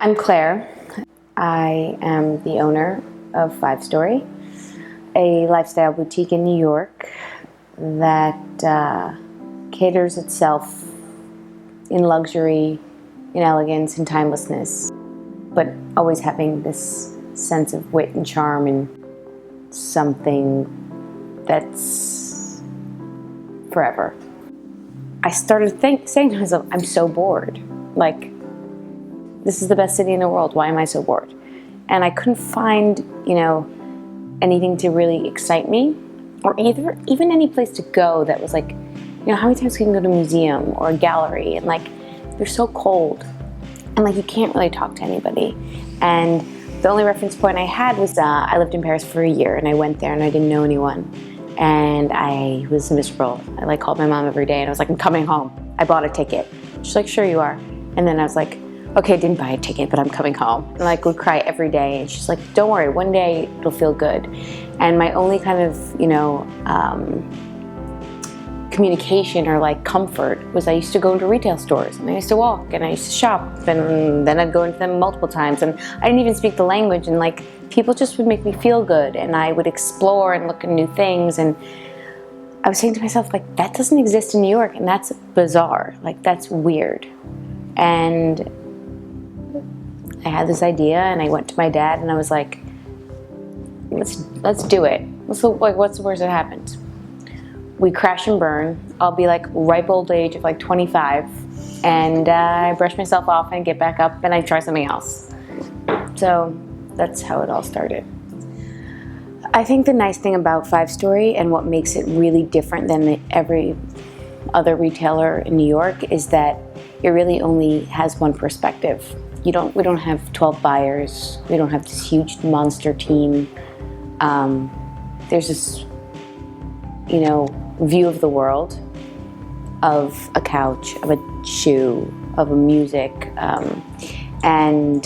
I'm Claire. I am the owner of Fivestory, a lifestyle boutique in New York that caters itself in luxury, in elegance, and timelessness, but always having this sense of wit and charm and something that's forever. I started saying to myself, I'm so bored. Like, this is the best city in the world. Why am I so bored? And I couldn't find, anything to really excite me, or even any place to go that was like, how many times can you go to a museum or a gallery and like they're so cold and like you can't really talk to anybody. And the only reference point I had was I lived in Paris for a year and I went there and I didn't know anyone and I was miserable. I called my mom every day and I was like, I'm coming home. I bought a ticket. She's like, sure you are. And then I was like, okay, I didn't buy a ticket, but I'm coming home. And would cry every day. And she's like, don't worry, one day it'll feel good. And my only kind of, communication or comfort was I used to go into retail stores and I used to walk and I used to shop and then I'd go into them multiple times and I didn't even speak the language and people just would make me feel good and I would explore and look at new things and I was saying to myself that doesn't exist in New York and that's bizarre, that's weird. And I had this idea and I went to my dad and I was like, let's do it. What's the worst that happens? We crash and burn. I'll be ripe old age of 25 and I brush myself off and get back up and I try something else. So that's how it all started. I think the nice thing about Fivestory and what makes it really different than every other retailer in New York is that it really only has one perspective. We don't have 12 buyers. We don't have this huge monster team. There's this, view of the world, of a couch, of a shoe, of a music, and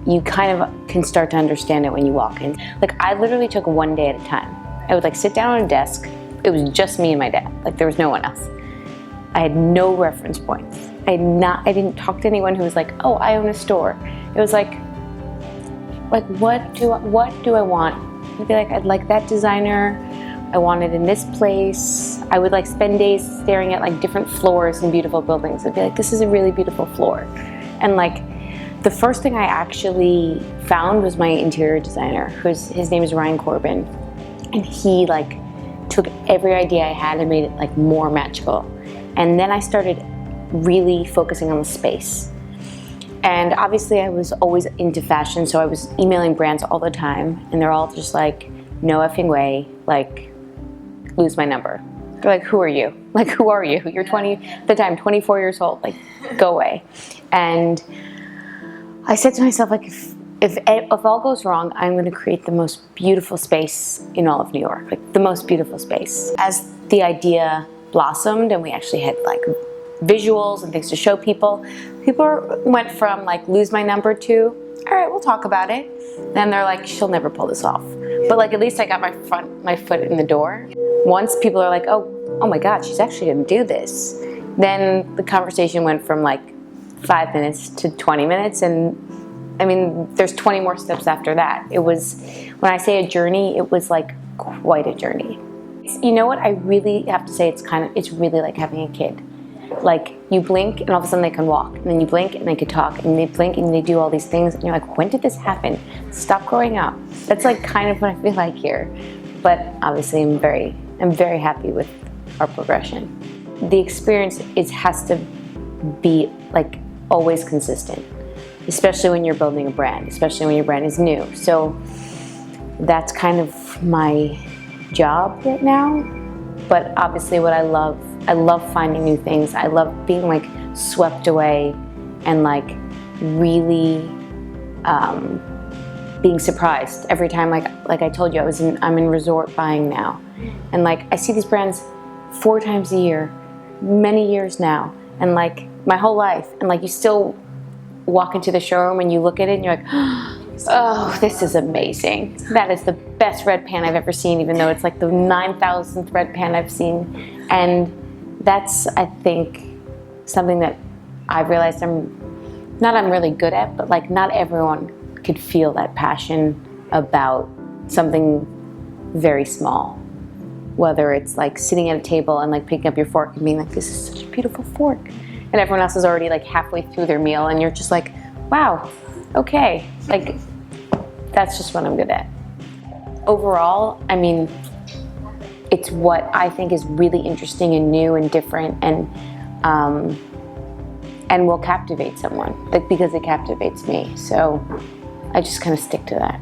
you kind of can start to understand it when you walk in. I literally took one day at a time. I would sit down on a desk. It was just me and my dad. There was no one else. I had no reference points. I didn't talk to anyone who was oh, I own a store. It was what do I want? I'd be I'd like that designer. I want it in this place. I would spend days staring at different floors in beautiful buildings. I'd be this is a really beautiful floor. And the first thing I actually found was my interior designer, his name is Ryan Corbin. And he took every idea I had and made it more magical. And then I started really focusing on the space. And obviously I was always into fashion, so I was emailing brands all the time, and they're all just no effing way, lose my number. They're who are you? Who are you? You're 20, at the time, 24 years old, go away. And I said to myself, if all goes wrong, I'm gonna create the most beautiful space in all of New York, the most beautiful space. As the idea blossomed and we actually had visuals and things to show people went from lose my number to, all right, we'll talk about it. Then they're she'll never pull this off. But at least I got my foot in the door. Once people are oh my God, she's actually gonna do this. Then the conversation went from 5 minutes to 20 minutes. And I mean, there's 20 more steps after that. It was, when I say a journey, it was quite a journey. You know what, I really have to say it's really like having a kid. You blink and all of a sudden they can walk, and then you blink and they can talk, and they blink and they do all these things, and you're when did this happen? Stop growing up. That's kind of what I feel here. But obviously I'm very happy with our progression. The experience has to be always consistent, especially when you're building a brand, especially when your brand is new. So that's kind of my job right now. But obviously what I love finding new things. I love being swept away and really being surprised every time. Like I told you, I'm in resort buying now, and I see these brands 4 times a year, many years now, and my whole life, and you still walk into the showroom and you look at it and you're oh, this is amazing. That is the best red pan I've ever seen, even though it's the 9,000th red pan I've seen. And that's, I think, something that I've realized I'm not I'm really good at, but like not everyone could feel that passion about something very small. Whether it's like sitting at a table and like picking up your fork and being like, this is such a beautiful fork. And everyone else is already like halfway through their meal and you're just like, wow, okay. Like, that's just what I'm good at. Overall, I mean, it's what I think is really interesting and new and different and will captivate someone, like, because it captivates me. So I just kind of stick to that.